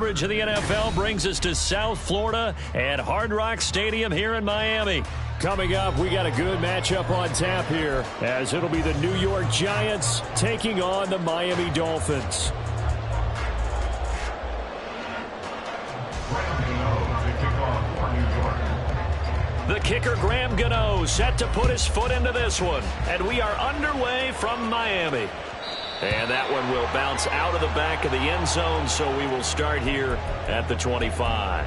Coverage of the NFL brings us to South Florida at Hard Rock Stadium here in Miami. Coming up, we got a good matchup on tap here, as it'll be the New York Giants taking on the Miami Dolphins. The kicker, Graham Gano, set to put his foot into this one. And we are underway from Miami. And that one will bounce out of the back of the end zone, so we will start here at the 25.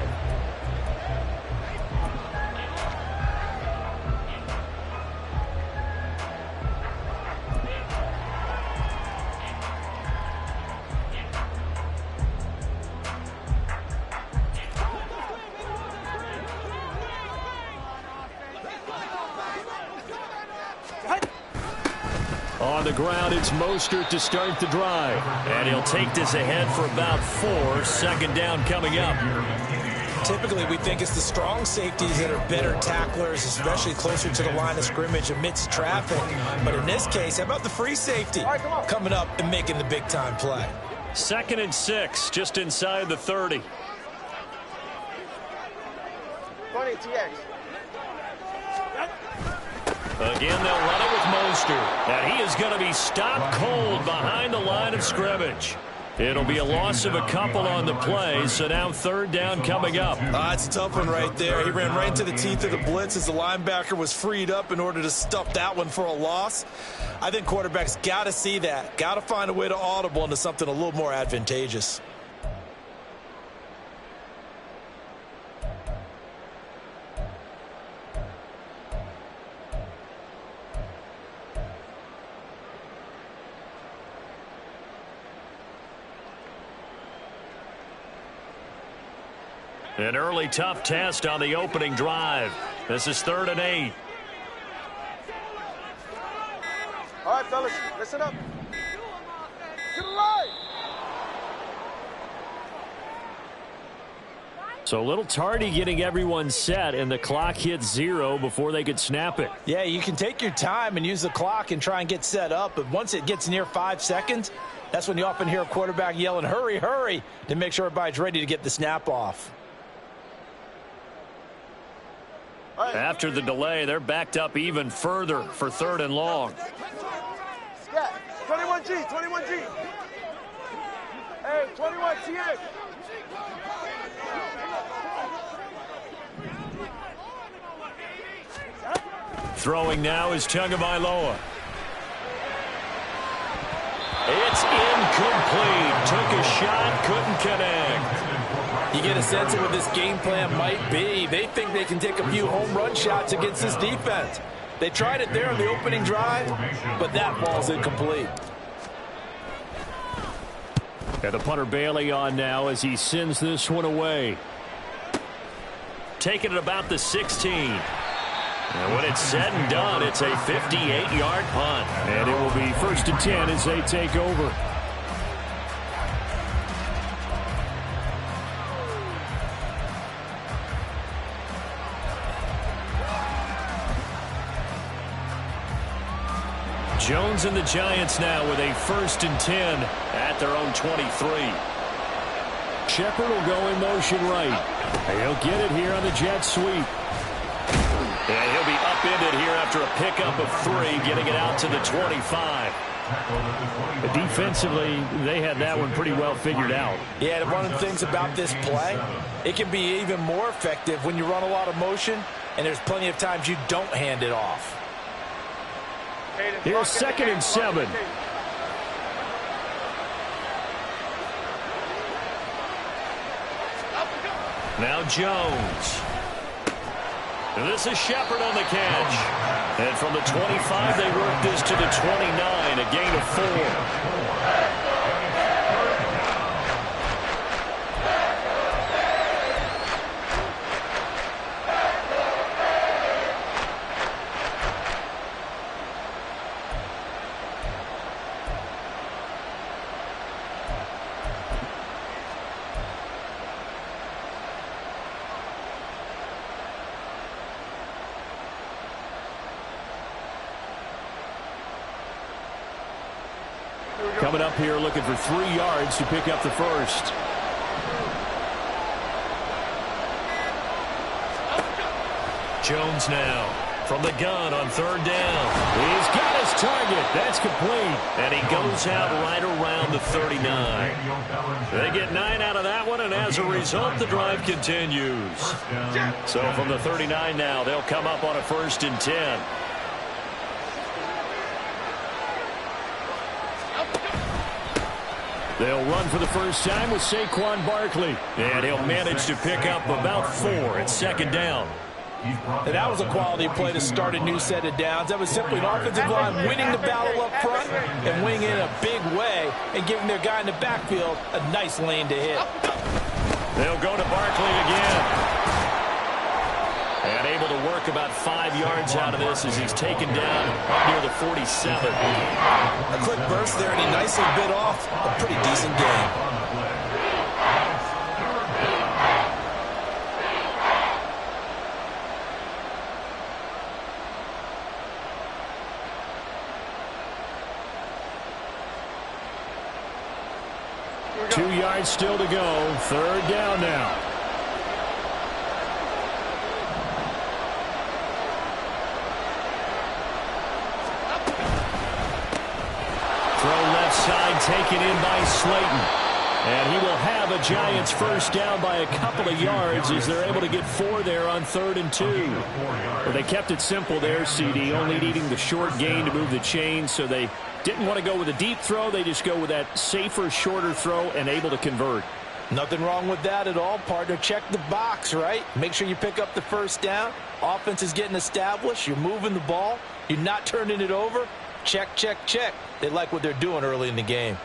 On the ground, it's Mostert to start the drive. And he'll take this ahead for about 4. Second down coming up. Typically, we think it's the strong safeties that are better tacklers, especially closer to the line of scrimmage amidst traffic. But in this case, how about the free safety coming up and making the big-time play? 2nd and 6, just inside the 30. 20 TX. Again, they'll run it with Mostert. And he is going to be stopped cold behind the line of scrimmage. It'll be a loss of a couple on the play, so now 3rd down coming up. It's a tough one right there. He ran right into the teeth of the blitz as the linebacker was freed up in order to stuff that one for a loss. I think quarterbacks got to see that. Got to find a way to audible into something a little more advantageous. An early tough test on the opening drive. This is 3rd and 8. All right, fellas, listen up. To the line. So a little tardy getting everyone set, and the clock hits 0 before they could snap it. Yeah, you can take your time and use the clock and try and get set up, but once it gets near 5 seconds, that's when you often hear a quarterback yelling, hurry, hurry, to make sure everybody's ready to get the snap off. After the delay, they're backed up even further for 3rd and long. Scat, 21G, 21G. Hey, 21 TX. Throwing now is Tagovailoa. It's incomplete. Took a shot, couldn't connect. You get a sense of what this game plan might be. They think they can take a few home run shots against this defense. They tried it there in the opening drive, but that ball's incomplete. And the punter Bailey on now as he sends this one away. Taking it about the 16. And when it's said and done, it's a 58-yard punt. And it will be 1st and 10 as they take over. Jones and the Giants now with a 1st and 10 at their own 23. Shepard will go in motion right. He'll get it here on the jet sweep. And he'll be upended here after a pickup of 3, getting it out to the 25. Defensively, they had that one pretty well figured out. Yeah, and one of the things about this play, it can be even more effective when you run a lot of motion, and there's plenty of times you don't hand it off. Here's 2nd and 7. Now Jones. And this is Shepard on the catch. And from the 25, they work this to the 29, a gain of 4. Coming up here looking for 3 yards to pick up the 1st. Jones now from the gun on third down. He's got his target. That's complete. And he goes out right around the 39. They get 9 out of that one, and as a result, the drive continues. So from the 39 now, they'll come up on a 1st and 10. They'll run for the first time with Saquon Barkley. And he'll manage to pick up about 4 at 2nd down. And that was a quality play to start a new set of downs. That was simply an offensive line winning the battle up front and winning in a big way and giving their guy in the backfield a nice lane to hit. They'll go to Barkley again. And able to work about 5 yards out of this as he's taken down near the 47. A quick burst there, and he nicely bit off a pretty decent game. Two yards still to go. 3rd down now. Throw left side taken in by Slayton. And he will have a Giants 1st down by a couple of yards as they're able to get 4 there on 3rd and 2. Well, they kept it simple there, CD, only needing the short gain to move the chains, so they didn't want to go with a deep throw. They just go with that safer, shorter throw and able to convert. Nothing wrong with that at all, partner. Check the box, right? Make sure you pick up the 1st down. Offense is getting established. You're moving the ball. You're not turning it over. Check, check, check. They like what they're doing early in the game.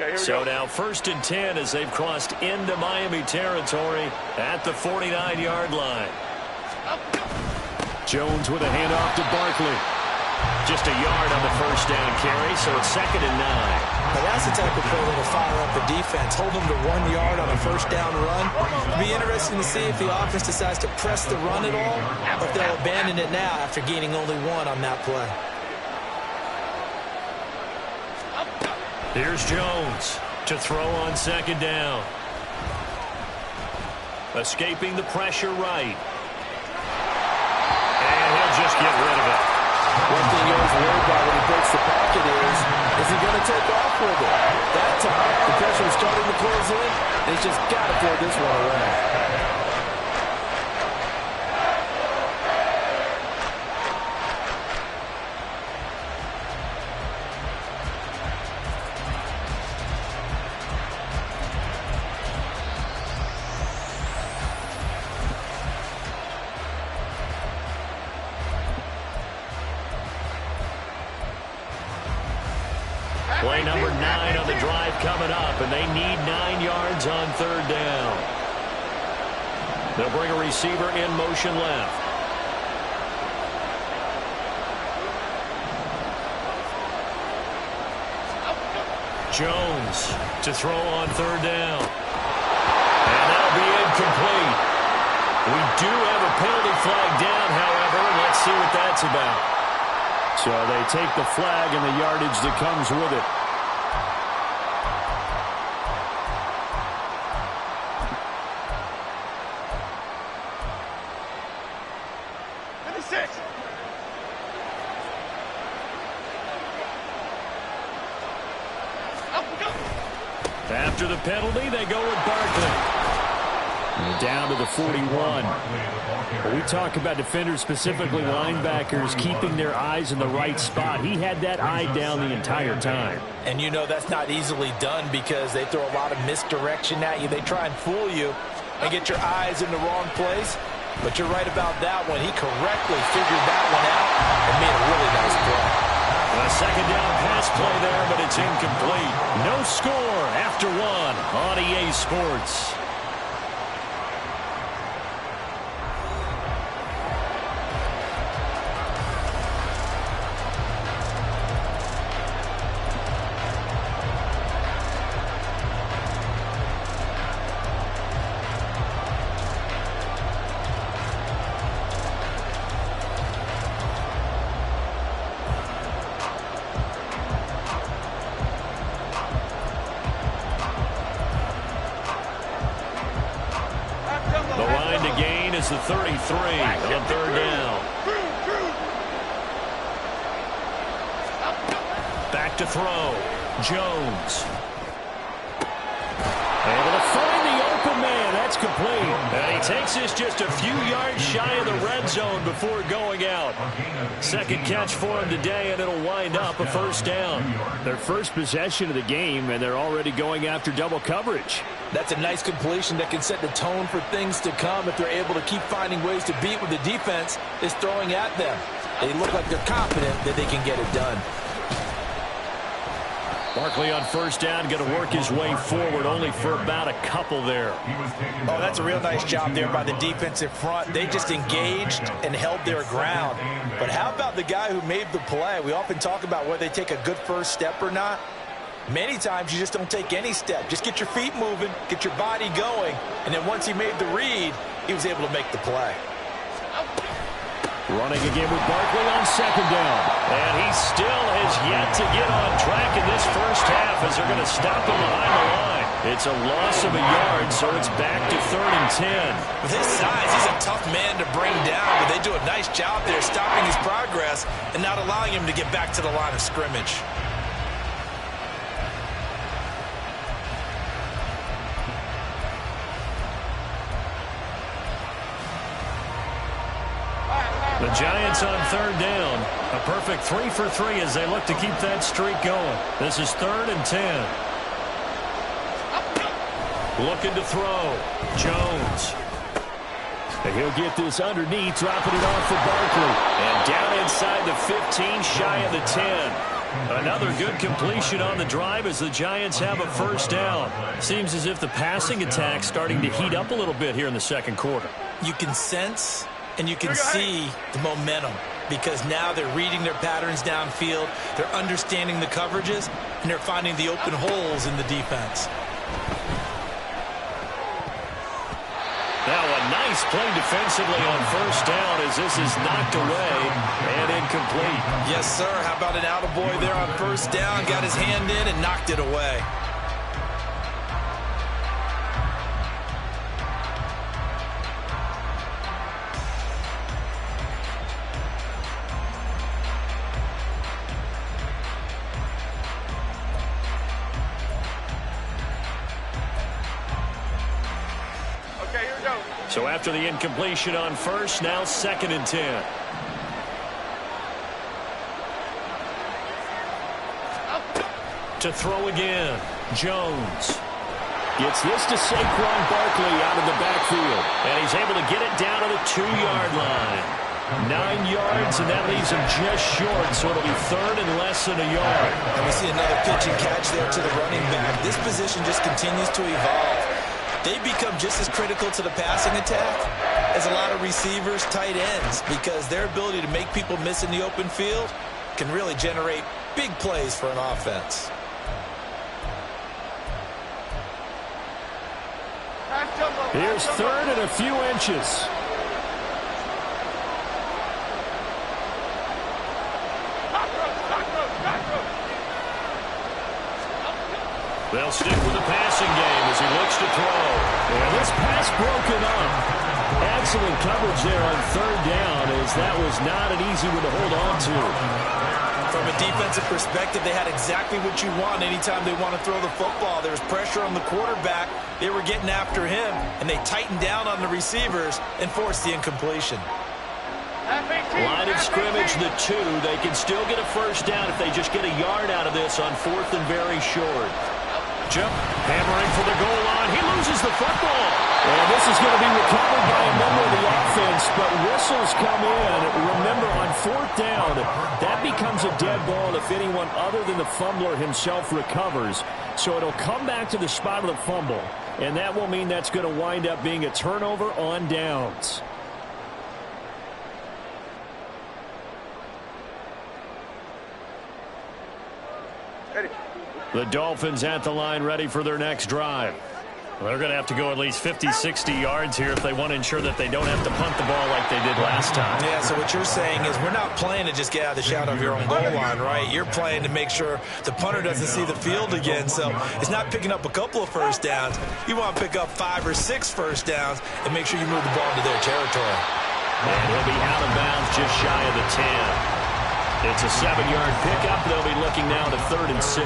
Okay, so now 1st and 10 as they've crossed into Miami territory at the 49-yard line. Jones with a handoff to Barkley. Just a yard on the 1st down carry, so it's 2nd and 9. Now that's the type of play that'll fire up the defense. Hold them to 1 yard on a 1st down run. It'll be interesting to see if the offense decides to press the run at all, or if they'll abandon it now after gaining only 1 on that play. Here's Jones to throw on 2nd down. Escaping the pressure right. And he'll just get rid of it. One thing you're always worried about when he breaks the pocket is he going to take off with it? That time, the pressure is starting to close in. He's just got to throw this one away. Play number 9 on the drive coming up, and they need 9 yards on 3rd down. They'll bring a receiver in motion left. Jones to throw on 3rd down. And that'll be incomplete. We do have a penalty flag down, however, and let's see what that's about. So they take the flag and the yardage that comes with it. After the penalty, they go with Barkley. And down to the 41. We talk about defenders, specifically linebackers, keeping their eyes in the right spot. He had that eye down the entire time. And you know that's not easily done because they throw a lot of misdirection at you. They try and fool you and get your eyes in the wrong place. But you're right about that one. He correctly figured that one out and made a really nice play. A 2nd down pass play there, but it's incomplete. No score after 1 on EA Sports. is the 33 on third down. Back to throw. Jones. Able to find the open man. That's complete. And he takes this just a few yards shy of the red zone before going out. Second catch for him today, and it'll wind up a first down. Their first possession of the game, and they're already going after double coverage. That's a nice completion that can set the tone for things to come if they're able to keep finding ways to beat what the defense is throwing at them. They look like they're confident that they can get it done. Barkley on first down, going to work his way forward, only for about a couple there. Oh, that's a real nice job there by the defensive front. They just engaged and held their ground. But how about the guy who made the play? We often talk about whether they take a good first step or not. Many times you just don't take any step. Just get your feet moving, get your body going, and then once he made the read, he was able to make the play. Running again with Barkley on second down. And he still has yet to get on track in this first half as they're going to stop him behind the line. It's a loss of a yard, so it's back to 3rd and 10. With his size, he's a tough man to bring down, but they do a nice job there stopping his progress and not allowing him to get back to the line of scrimmage. The Giants on third down. A perfect 3 for 3 as they look to keep that streak going. This is 3rd and 10. Looking to throw. Jones. And he'll get this underneath, dropping it off for Barkley. And down inside the 15, shy of the 10. Another good completion on the drive as the Giants have a first down. Seems as if the passing attack's starting to heat up a little bit here in the second quarter. You can sense and you can see the momentum because now they're reading their patterns downfield, they're understanding the coverages, and they're finding the open holes in the defense. Now a nice play defensively on first down as this is knocked away and incomplete. Yes, sir. How about an attaboy there on first down? Got his hand in and knocked it away. So after the incompletion on first, now 2nd and 10. To throw again, Jones. Gets this to Saquon Barkley out of the backfield. And he's able to get it down to the 2-yard line. 9 yards, and that leaves him just short, so it'll be 3rd and less than a yard. And we see another pitch and catch there to the running back. This position just continues to evolve. They become just as critical to the passing attack as a lot of receivers, tight ends, because their ability to make people miss in the open field can really generate big plays for an offense. Here's 3rd and a few inches. They'll stick with the passing game as he looks to throw. And this pass broken up. Excellent coverage there on 3rd down as that was not an easy one to hold on to. From a defensive perspective, they had exactly what you want anytime they want to throw the football. There was pressure on the quarterback. They were getting after him, and they tightened down on the receivers and forced the incompletion. Line of scrimmage, the 2. They can still get a first down if they just get a yard out of this on 4th and very short. Jump, hammering for the goal line. He loses the football. And this is going to be recovered by a member of the offense, but whistles come in. Remember, on 4th down, that becomes a dead ball if anyone other than the fumbler himself recovers. So it'll come back to the spot of the fumble, and that will mean that's going to wind up being a turnover on downs. Ready. The Dolphins at the line ready for their next drive. Well, they're going to have to go at least 50, 60 yards here if they want to ensure that they don't have to punt the ball like they did last time. Yeah, so what you're saying is we're not playing to just get out of the shadow of your own goal line, right? You're playing to make sure the punter doesn't see the field again. So it's not picking up a couple of first downs. You want to pick up 5 or 6 first downs and make sure you move the ball into their territory. And he'll be out of bounds just shy of the 10. It's a 7-yard pickup. They'll be looking now to 3rd and 6.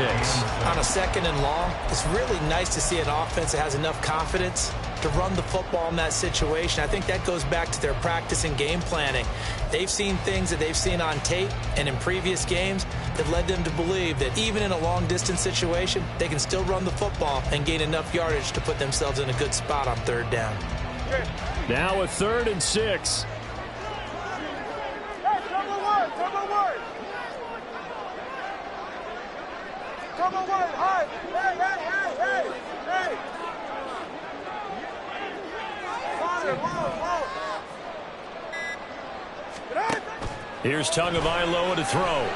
On a 2nd and long, it's really nice to see an offense that has enough confidence to run the football in that situation. I think that goes back to their practice and game planning. They've seen things that they've seen on tape and in previous games that led them to believe that even in a long-distance situation, they can still run the football and gain enough yardage to put themselves in a good spot on 3rd down. Now a 3rd and 6. Here's Tagovailoa to throw. And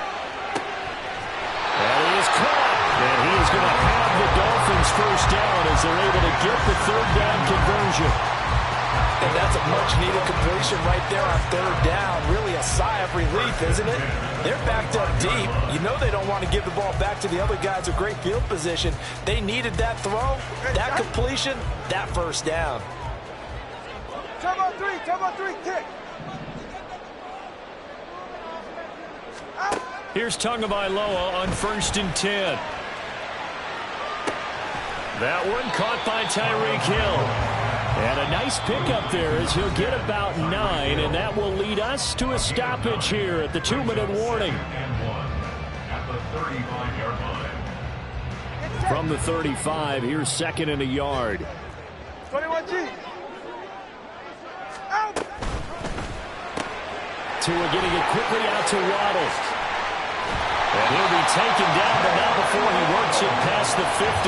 he is caught. And he is going to have the Dolphins first down as they're able to get the 3rd down conversion. And that's a much-needed completion right there on 3rd down. Really a sigh of relief, isn't it? They're backed up deep. You know they don't want to give the ball back to the other guys with great field position. They needed that throw, that completion, that first down. Turbo 3, kick. Here's Tagovailoa on 1st and 10. That one caught by Tyreek Hill. And a nice pickup there as he'll get about 9, and that will lead us to a stoppage here at the 2-minute warning. From the 35, here's 2nd and a yard. 21G. Out. Tua getting it quickly out to Waddle. And he'll be taken down, but not before he works it past the 50.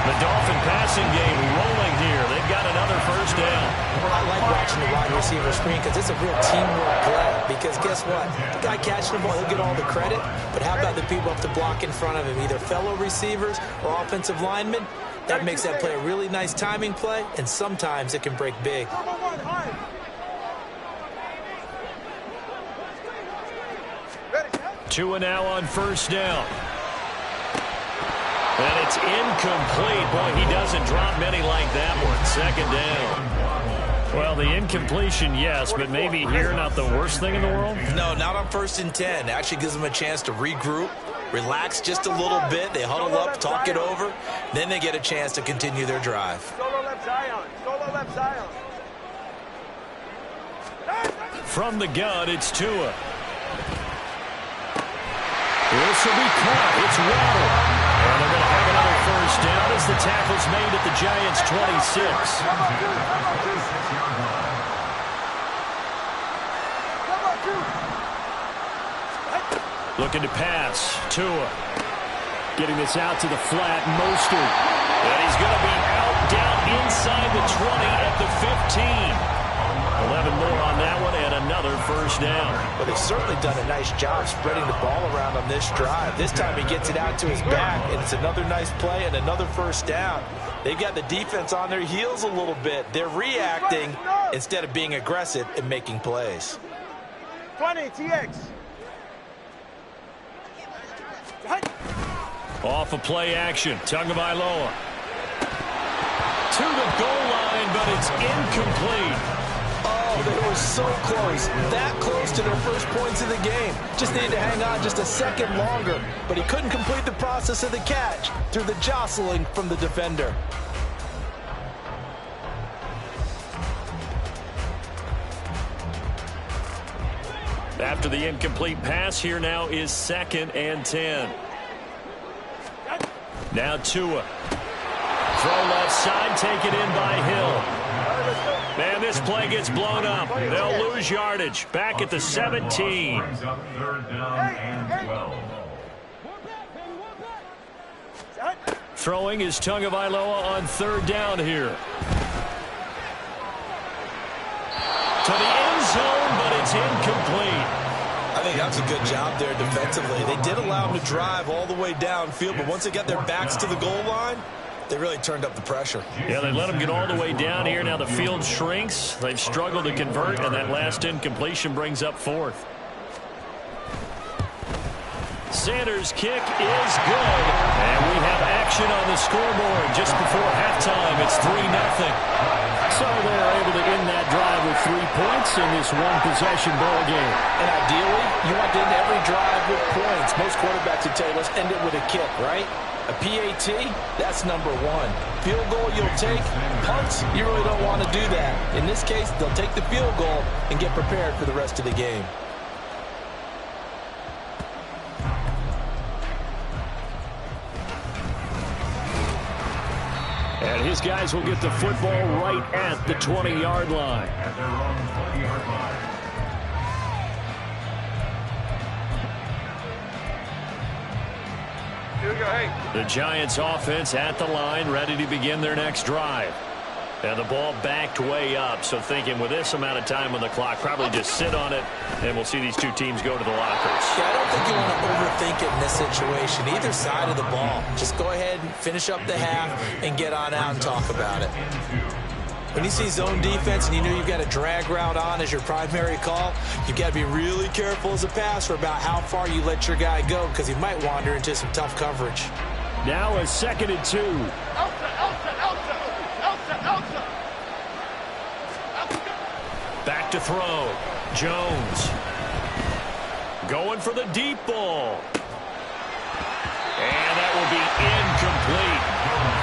The Dolphin passing game rolling here. They've got another first down. I like watching the wide receiver screen because it's a real teamwork play. Because guess what? The guy catching the ball, he'll get all the credit. But how about the people up to block in front of him, either fellow receivers or offensive linemen? That makes that play a really nice timing play, and sometimes it can break big. Tua now on first down. And it's incomplete. Boy, he doesn't drop many like that one. 2nd down. Well, the incompletion, yes, but maybe here not the worst thing in the world? No, not on 1st and 10. Actually gives them a chance to regroup, relax just a little bit. They huddle up, talk it over. Then they get a chance to continue their drive. Solo left Zion. Solo left Zion. From the gun, it's Tua. This will be caught. It's Waddle. And they're going to have another first down as the tackle's made at the Giants' 26. Looking to pass. Tua getting this out to the flat. Mostert. And he's going to be out down inside the 20 at the 15. 11 more on that one and another first down. Well, they've certainly done a nice job spreading the ball around on this drive. This time he gets it out to his back, and it's another nice play and another first down. They've got the defense on their heels a little bit. They're reacting instead of being aggressive and making plays. 20, TX. Off of play action. Tagovailoa to the goal line, but it's incomplete. Oh, they were so close. That close to their first points of the game. Just needed to hang on just a second longer. But he couldn't complete the process of the catch through the jostling from the defender. After the incomplete pass, here now is 2nd and 10. Now Tua. Throw left side, taken in by Hill. Man, this play gets blown up. They'll lose yardage. Back at the 17. Throwing is Tagovailoa on 3rd down here. To the end zone, but it's incomplete. I think that's a good job there defensively. They did allow them to drive all the way downfield, but once they got their backs to the goal line, They really turned up the pressure. Yeah, they let them get all the way down here. Now the field shrinks. They've struggled to convert, and that last incompletion brings up fourth. Sanders' kick is good. And we have action on the scoreboard just before halftime. It's 3-0. So they're able to end that drive with 3 points in this one-possession ball game. And ideally, you want to end every drive with points. Most quarterbacks would tell you, let's end it with a kick, right? A PAT, that's number one. Field goal you'll take. Punts, you really don't want to do that. In this case, they'll take the field goal and get prepared for the rest of the game. And his guys will get the football right at the 20-yard line. Here we go, hey. The Giants offense at the line, ready to begin their next drive. And the ball backed way up, so thinking with this amount of time on the clock, probably just sit on it, and we'll see these two teams go to the lockers. Yeah, I don't think you want to overthink it in this situation, either side of the ball. Just go ahead and finish up the half and get on out and talk about it. When you see zone defense and you know you've got a drag route on as your primary call, you've got to be really careful as a passer about how far you let your guy go because he might wander into some tough coverage. Now a 2nd and 2. Back to throw. Jones. Going for the deep ball. And that will be incomplete.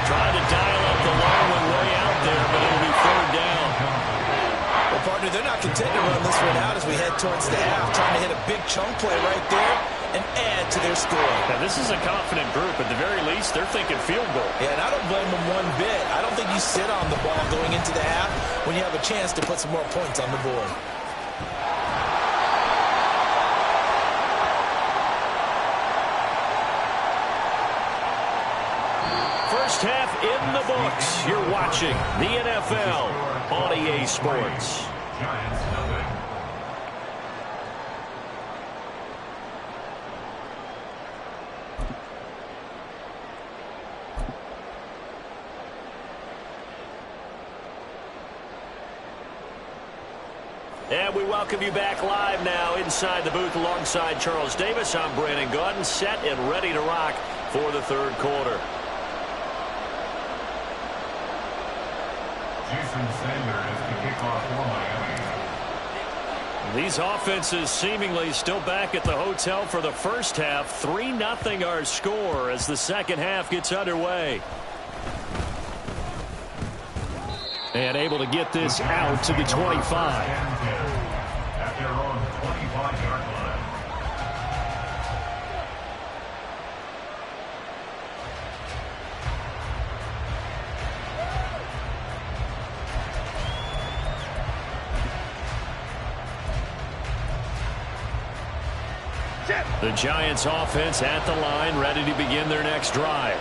Trying to dial up the long one way out there, but it'll be 3rd down. Well, partner, they're not content to run this one out as we head towards the half, trying to hit a big chunk play right there and add to their score. Now, this is a confident group. At the very least, they're thinking field goal. Yeah, and I don't blame them one bit. I don't think you sit on the ball going into the half when you have a chance to put some more points on the board. First half in the books. You're watching the NFL on EA Sports. And we welcome you back live now inside the booth alongside Charles Davis. I'm Brandon Gaudin, set and ready to rock for the 3rd quarter. Jason Sanders to kick off for Miami. These offenses seemingly still back at the hotel for the first half. 3-0 our score as the second half gets underway. And able to get this out to the 25. At their own 25-yard line. The Giants offense at the line, ready to begin their next drive.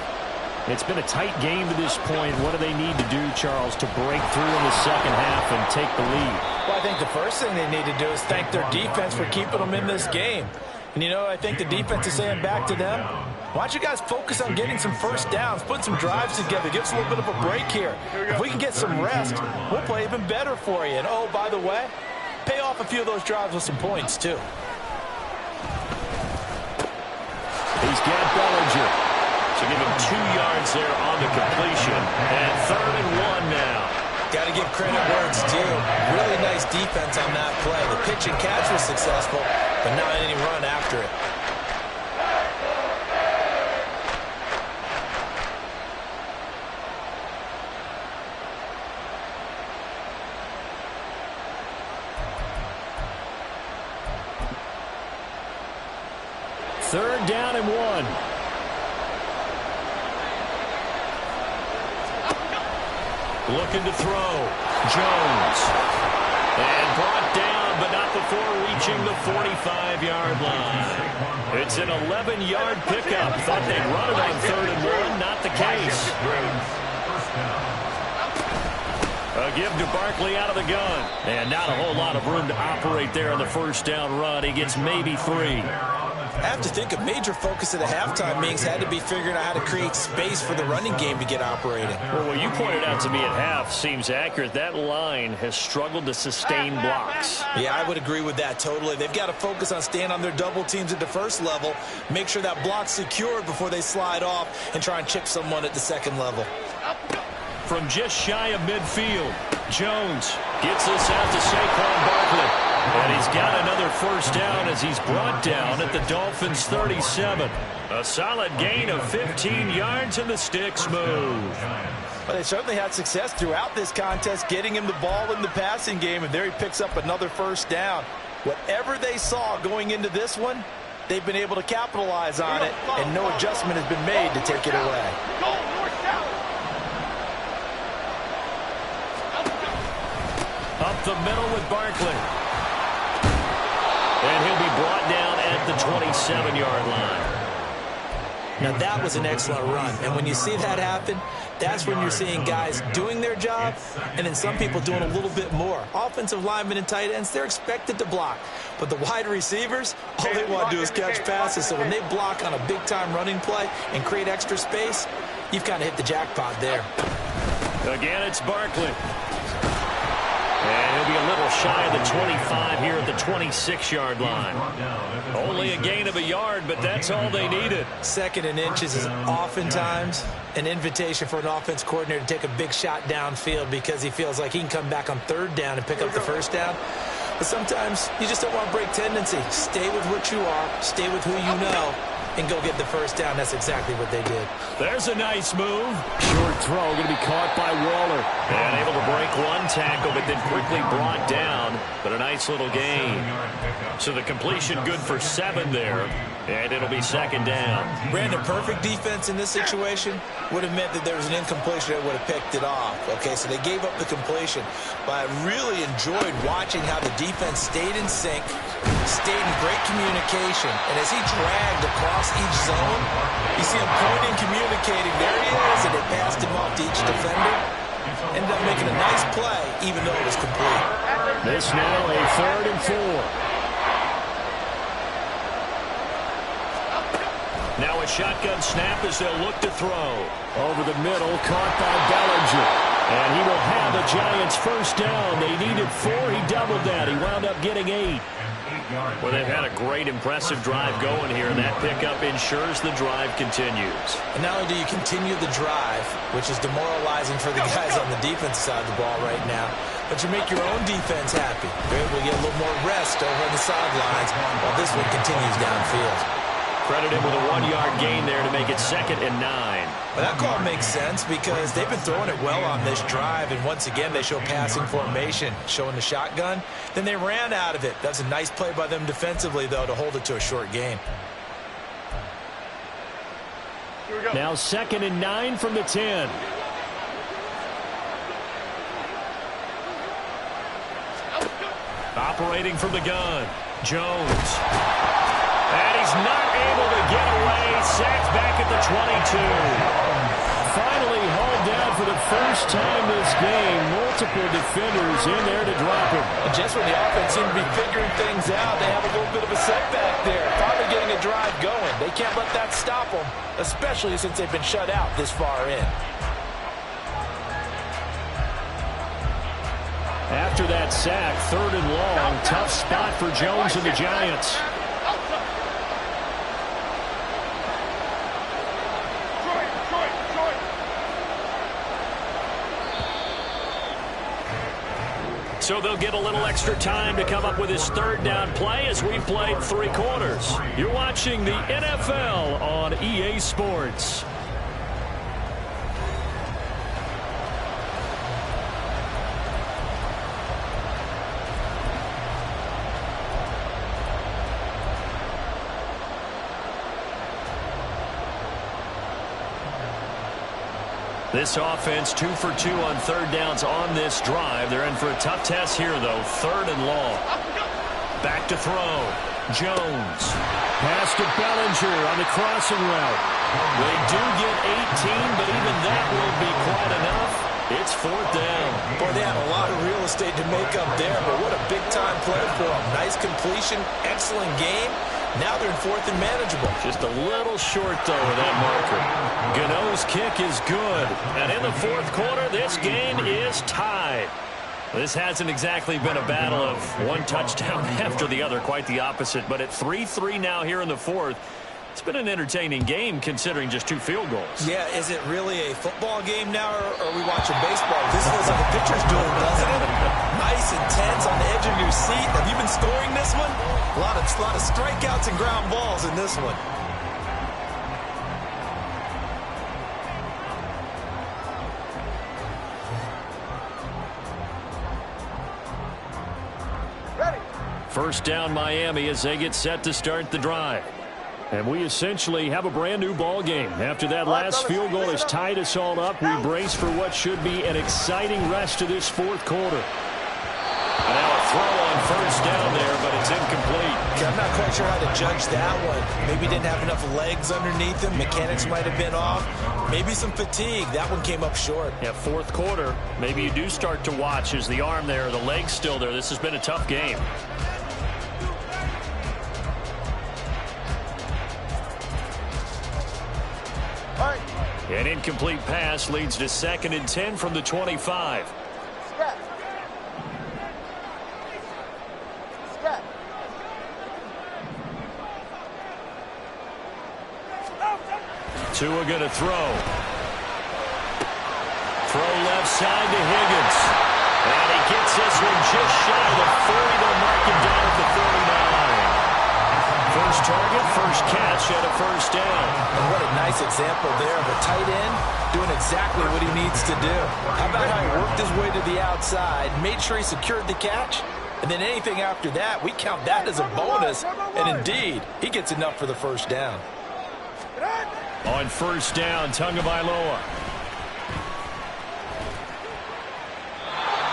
It's been a tight game to this point. What do they need to do, Charles, to break through in the second half and take the lead? Well, I think the first thing they need to do is thank their defense for keeping them in this game. And, you know, I think the defense is saying back to them, why don't you guys focus on getting some first downs, put some drives together, give us a little bit of a break here. If we can get some rest, we'll play even better for you. And, oh, by the way, pay off a few of those drives with some points, too. He's got Bellinger. So give him 2 yards there on the completion. And 3rd and 1 now. Got to give credit where it's due. Really nice defense on that play. The pitch and catch was successful, but not any run after it. Third down and 1. Looking to throw. Jones. And brought down, but not before reaching the 45-yard line. It's an 11-yard pickup. Thought they'd run it on 3rd and 1. Not the case. A give to Barkley out of the gun. And not a whole lot of room to operate there on the first down run. He gets maybe 3. I have to think a major focus of the halftime meetings had to be figuring out how to create space for the running game to get operating. Well, what you pointed out to me at half seems accurate. That line has struggled to sustain blocks. Yeah, I would agree with that totally. They've got to focus on staying on their double teams at the first level, make sure that block's secured before they slide off and try and chip someone at the second level. From just shy of midfield, Jones gets this out to Saquon Barkley. And he's got another first down as he's brought down at the Dolphins' 37. A solid gain of 15 yards and the sticks move. Well, they certainly had success throughout this contest getting him the ball in the passing game, and there he picks up another first down. Whatever they saw going into this one, they've been able to capitalize on it, and no adjustment has been made to take it away. Up the middle with Barkley. And he'll be brought down at the 27-yard line. Now, that was an excellent run. And when you see that happen, that's when you're seeing guys doing their job and then some people doing a little bit more. Offensive linemen and tight ends, they're expected to block. But the wide receivers, all they want to do is catch passes. So when they block on a big-time running play and create extra space, you've kind of hit the jackpot there. Again, it's Barkley. And he'll be a little shy of the 25 here at the 26-yard line. Only a gain of a yard, but that's all they needed. Second and inches is oftentimes an invitation for an offense coordinator to take a big shot downfield because he feels like he can come back on third down and pick up the first down. But sometimes you just don't want to break tendency. Stay with what you are. Stay with who you know. And go get the first down. That's exactly what they did. There's a nice move. Short throw going to be caught by Waller. And able to break one tackle, but then quickly brought down. But a nice little gain. So the completion good for 7 there. And it'll be second down. Brandon, perfect defense in this situation would have meant that there was an incompletion that would have picked it off. Okay, so they gave up the completion. But I really enjoyed watching how the defense stayed in sync, stayed in great communication. And as he dragged across each zone, you see him pointing, communicating. There he is, and they passed him off to each defender. Ended up making a nice play, even though it was complete. This now a 3rd and 4. Now a shotgun snap as they'll look to throw. Over the middle, caught by Bellinger. And he will have the Giants first down. They needed 4. He doubled that. He wound up getting 8. Well, they've had a great, impressive drive going here, and that pickup ensures the drive continues. And not only do you continue the drive, which is demoralizing for the guys on the defensive side of the ball right now, but you make your own defense happy. You're able to get a little more rest over on the sidelines while this one continues downfield. Credit him with a 1-yard gain there to make it 2nd and 9. Well, that call makes sense because they've been throwing it well on this drive, and once again they show passing formation, showing the shotgun. Then they ran out of it. That's a nice play by them defensively, though, to hold it to a short gain. Now 2nd and 9 from the 10. Operating from the gun, Jones. And he's not able to get away. Sacked back at the 22. Finally hauled down for the first time this game. Multiple defenders in there to drop him. And just when the offense seemed to be figuring things out, they have a little bit of a setback there. Finally getting a drive going. They can't let that stop them, especially since they've been shut out this far in. After that sack, 3rd and long. Tough spot for Jones and the Giants. So they'll get a little extra time to come up with his 3rd down play as we played 3 quarters. You're watching the NFL on EA Sports. This offense 2 for 2 on 3rd downs on this drive. They're in for a tough test here, though. 3rd and long. Back to throw. Jones. Pass to Bellinger on the crossing route. They do get 18, but even that won't be quite enough. It's 4th down. Boy, they had a lot of real estate to make up there, but what a big-time play for them. Nice completion, excellent game, Now they're in fourth and manageable. Just a little short, though, of that marker. Gano's kick is good. And in the fourth quarter, this game is tied. This hasn't exactly been a battle of one touchdown after the other, quite the opposite. But at 3-3 now here in the fourth, it's been an entertaining game considering just 2 field goals. Yeah, is it really a football game now, or are we watching baseball? This looks like a pitcher's duel, doesn't it? Nice and tense on the edge of your seat. Have you been scoring this one? A lot of strikeouts and ground balls in this one. Ready. First down Miami as they get set to start the drive. And we essentially have a brand new ball game. After that last field goal has tied us all up, we brace for what should be an exciting rest of this fourth quarter. And now a throw on first down there, but it's incomplete. Okay, I'm not quite sure how to judge that one. Maybe didn't have enough legs underneath him. Mechanics might have been off. Maybe some fatigue. That one came up short. Yeah, fourth quarter, maybe you do start to watch. Is the arm there, the leg's still there? This has been a tough game. An incomplete pass leads to 2nd and 10 from the 25. Scat. Scat. Tua gonna throw. Throw left side to Higgins. And he gets this one just shy of the 40. They'll mark him down at the 39. First target, first catch at a first down. And what a nice example there of a tight end doing exactly what he needs to do. How about how he worked his way to the outside, made sure he secured the catch, and then anything after that, we count that as a bonus. And indeed, he gets enough for the first down. On first down, Tagovailoa.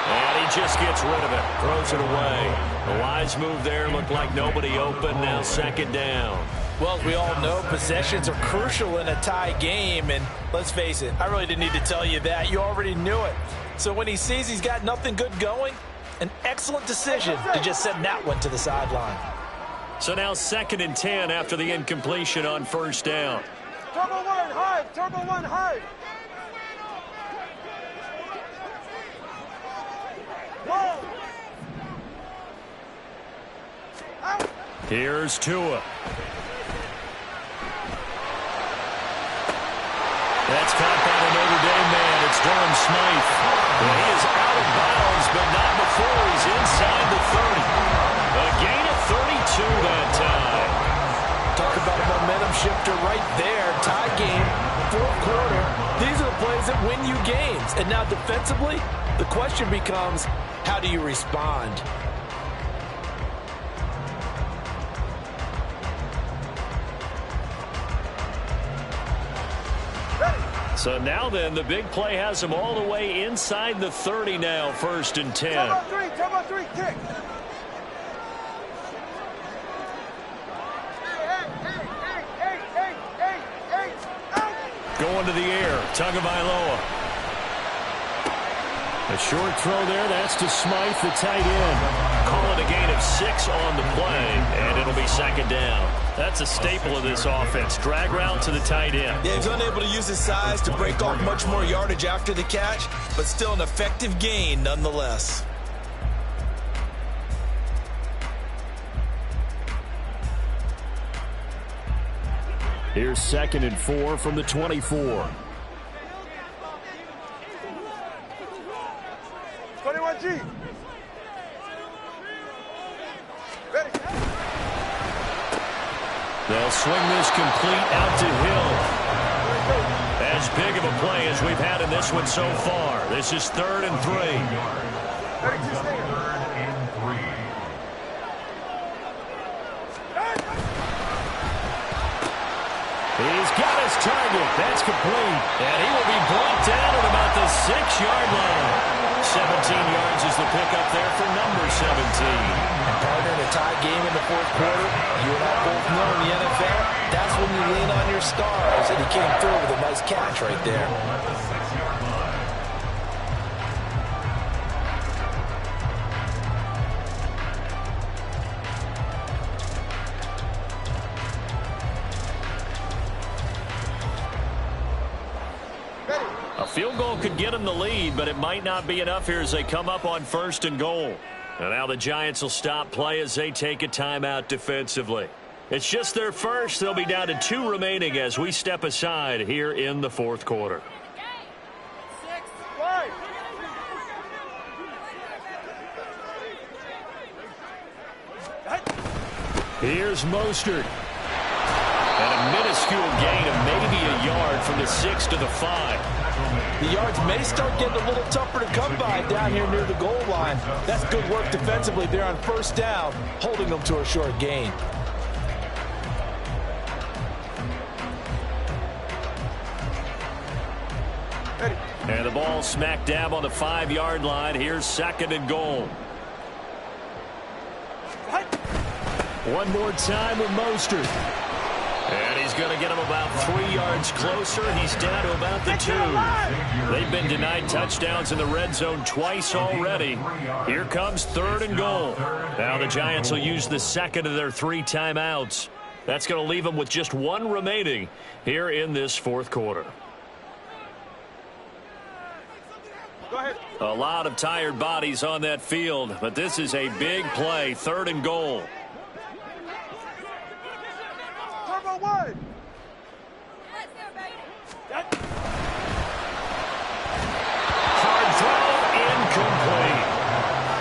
And he just gets rid of it, throws it away. The wise move there, looked like nobody open, now 2nd down. Well, as we all know, possessions are crucial in a tie game, and let's face it, I really didn't need to tell you that. You already knew it. So when he sees he's got nothing good going, an excellent decision to just send that one to the sideline. So now 2nd and 10 after the incompletion on first down. Turbo 1 high. Turbo 1 high. Whoa. Out. Here's Tua. That's caught by the Notre Dame man. It's Durham Smythe. And he is out of bounds, but not before he's inside the 30. A gain of 32 that time. Talk about a momentum shifter right there. Tie game, fourth quarter. These are the plays that win you games. And now defensively, the question becomes, how do you respond? So now then, the big play has him all the way inside the 30 now, 1st and 10. Turbo 3, kick. Going to the air, Tagovailoa. A short throw there, that's to Smythe, the tight end. Call it a gain of 6 on the play, and it'll be 2nd down. That's a staple of this offense. Drag route to the tight end. Yeah, he's unable to use his size to break off much more yardage after the catch, but still an effective gain nonetheless. Here's 2nd and 4 from the 24. 21G. Ready. They'll swing this complete out to Hill. As big of a play as we've had in this one so far. This is 3rd and 3. 32 stinger. He's got his target. That's complete. And he will be brought down at about the 6-yard line. 17 yards is the pickup there for number 17. And partner, in a tie game in the fourth quarter, you and I both know in the NFL, that's when you lean on your stars. And he came through with a nice catch right there. Field goal could get them the lead, but it might not be enough here as they come up on 1st and goal. And now the Giants will stop play as they take a timeout defensively. It's just their first. They'll be down to 2 remaining as we step aside here in the 4th quarter. Here's Mostert. And a minuscule gain of maybe a yard from the 6 to the 5. The yards may start getting a little tougher to come by down here near the goal line. That's good work defensively. They're on 1st down, holding them to a short gain. And the ball smack dab on the 5-yard line. Here's 2nd and goal. One more time with Mostert. And he's going to get him about 3 yards closer. He's down to about the 2. They've been denied touchdowns in the red zone twice already. Here comes 3rd and goal. Now the Giants will use the 2nd of their 3 timeouts. That's going to leave them with just 1 remaining here in this 4th quarter. A lot of tired bodies on that field, but this is a big play. 3rd and goal. Hard throw, incomplete.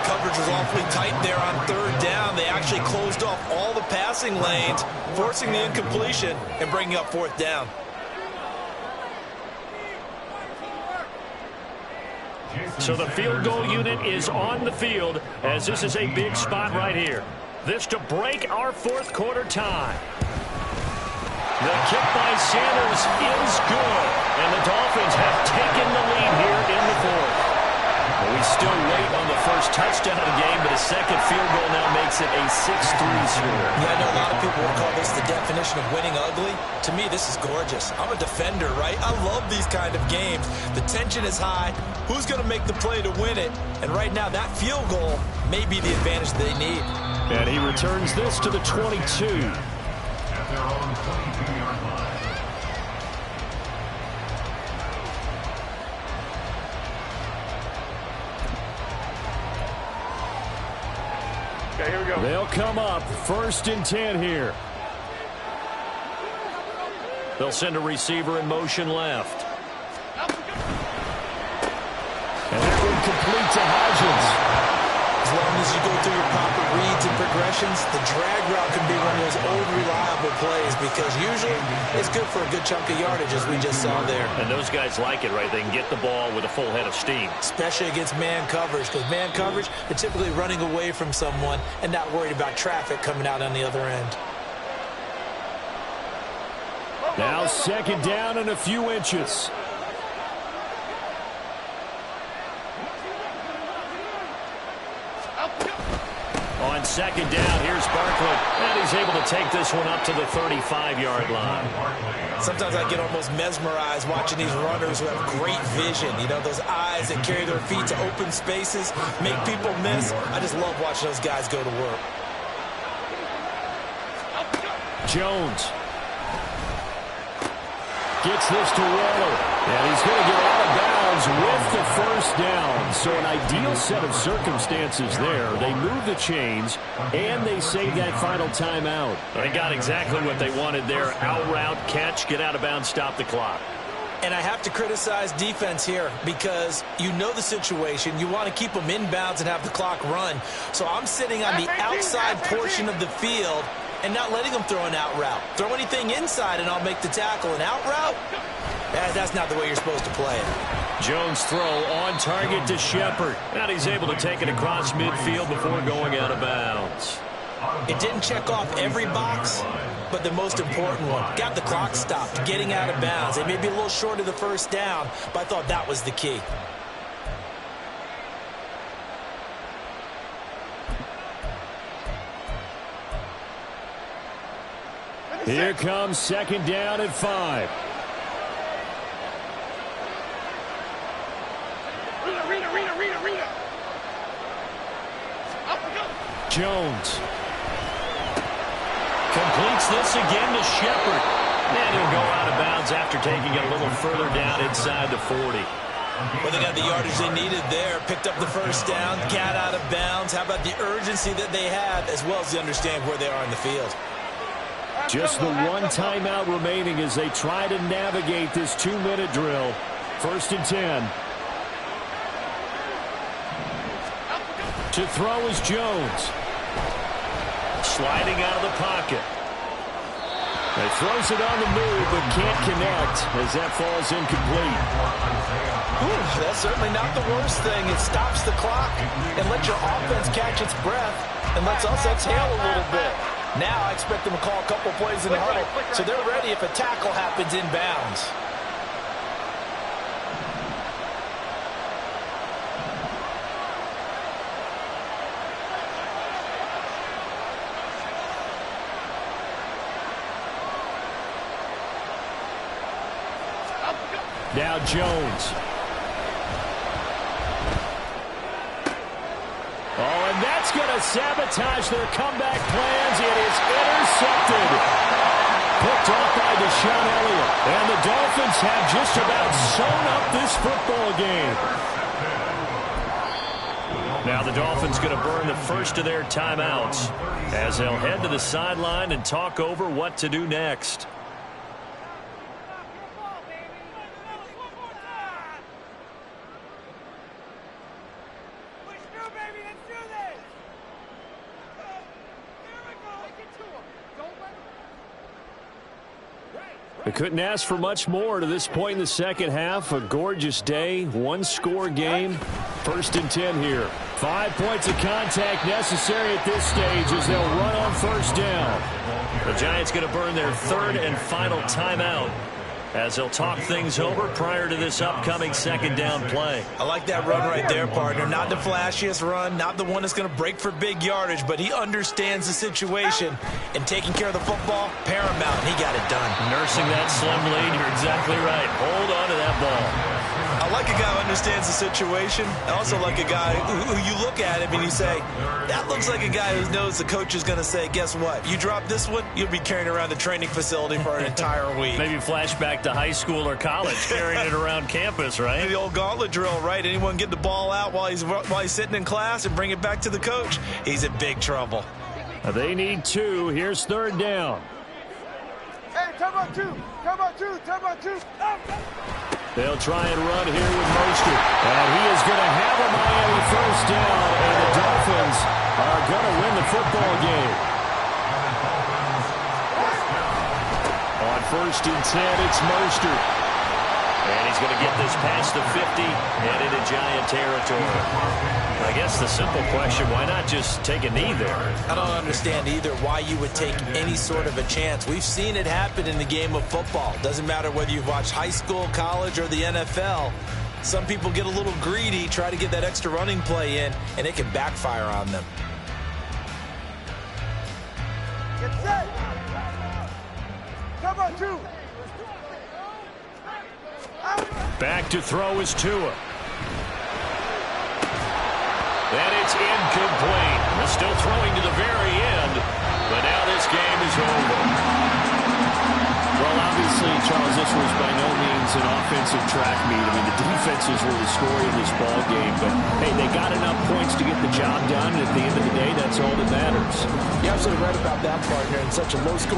Coverage was awfully tight there on 3rd down. They actually closed off all the passing lanes, forcing the incompletion and bringing up 4th down. So the field goal unit is on the field as this is a big spot right here. This to break our 4th quarter tie. The kick by Sanders is good, and the Dolphins have taken the lead here in the 4th. Well, we still wait on the first touchdown of the game, but a 2nd field goal now makes it a 6-3 score. Yeah, I know a lot of people would call this the definition of winning ugly. To me, this is gorgeous. I'm a defender, right? I love these kind of games. The tension is high. Who's going to make the play to win it? And right now, that field goal may be the advantage they need. And he returns this to the 22. At their own 22-yard line. Okay, here we go. They'll come up 1st and 10 here. They'll send a receiver in motion left. And that one complete to Hodgins. As long as you go through your proper reads and progressions, the drag route can be one of those old reliable plays because usually it's good for a good chunk of yardage, as we just saw there. And those guys like it, right? They can get the ball with a full head of steam. Especially against man coverage, because man coverage, they're typically running away from someone and not worried about traffic coming out on the other end. Now 2nd down and a few inches. On 2nd down, here's Barkley, and he's able to take this one up to the 35-yard line. Sometimes I get almost mesmerized watching these runners who have great vision. You know, those eyes that carry their feet to open spaces, make people miss. I just love watching those guys go to work. Jones gets this to Waller, and he's going to get out of bounds with the 1st down. So an ideal set of circumstances there. They move the chains, and they save that final timeout. They got exactly what they wanted there. Out route, catch, get out of bounds, stop the clock. And I have to criticize defense here because you know the situation. You want to keep them inbounds and have the clock run. So I'm sitting on the outside portion of the field and not letting them throw an out route. Throw anything inside and I'll make the tackle. An out route? That's not the way you're supposed to play it. Jones throw on target to Shepard. And he's able to take it across midfield before going out of bounds. It didn't check off every box, but the most important one. Got the clock stopped, getting out of bounds. They may be a little short of the 1st down, but I thought that was the key. Here comes 2nd down and 5. Jones completes this again to Shepard. And he'll go out of bounds after taking it a little further down inside the 40. Well, they got the yardage they needed there. Picked up the first down, got out of bounds. How about the urgency that they have, as well as the understand where they are in the field? Just the one timeout remaining as they try to navigate this 2-minute drill. 1st and 10. To throw is Jones. Sliding out of the pocket. He throws it on the move, but can't connect as that falls incomplete. That's certainly not the worst thing. It stops the clock and lets your offense catch its breath and lets us exhale a little bit. Now I expect them to call a couple plays in the huddle, so they're ready if a tackle happens inbounds. Now Jones. Oh, and that's going to sabotage their comeback plans. It is intercepted. Picked off by Deshaun Elliott. And the Dolphins have just about sewn up this football game. Now the Dolphins going to burn the first of their timeouts as they'll head to the sideline and talk over what to do next. We couldn't ask for much more to this point in the second half. A gorgeous day, one-score game. 1st and 10 here. 5 points of contact necessary at this stage as they'll run on 1st down. The Giants going to burn their 3rd and final timeout as they'll talk things over prior to this upcoming 2nd down play. I like that run right there, partner. Not the flashiest run, not the one that's going to break for big yardage, but he understands the situation, and taking care of the football, paramount, and he got it done. Nursing that slim lead, you're exactly right. Hold on to that ball. I like a guy who understands the situation. I also like a guy who you look at him and you say, that looks like a guy who knows the coach is going to say, guess what? You drop this one, you'll be carrying around the training facility for an entire week. Maybe flashback to high school or college, carrying it around campus, right? The old gauntlet drill, right? Anyone get the ball out while he's sitting in class and bring it back to the coach? He's in big trouble. They need 2. Here's 3rd down. Hey, time out 2. Time out 2. Time out 2. They'll try and run here with Mostert. And he is going to have a Miami 1st down. And the Dolphins are going to win the football game. On 1st and 10, it's Mostert. And he's going to get this past the 50 and into Giant territory. I guess the simple question, why not just take a knee there? I don't understand either why you would take any sort of a chance. We've seen it happen in the game of football. Doesn't matter whether you've watched high school, college, or the NFL. Some people get a little greedy, try to get that extra running play in, and it can backfire on them. Get set. Come on, 2. Back to throw is Tua. And it's incomplete. They're still throwing to the very end, but now this game is over. Well, obviously, Charles, this was by no means an offensive track meet. I mean, the defenses were the story of this ball game, but hey, they got enough points to get the job done, and at the end of the day, that's all that matters. You're absolutely right about that, partner. In such a low-scoring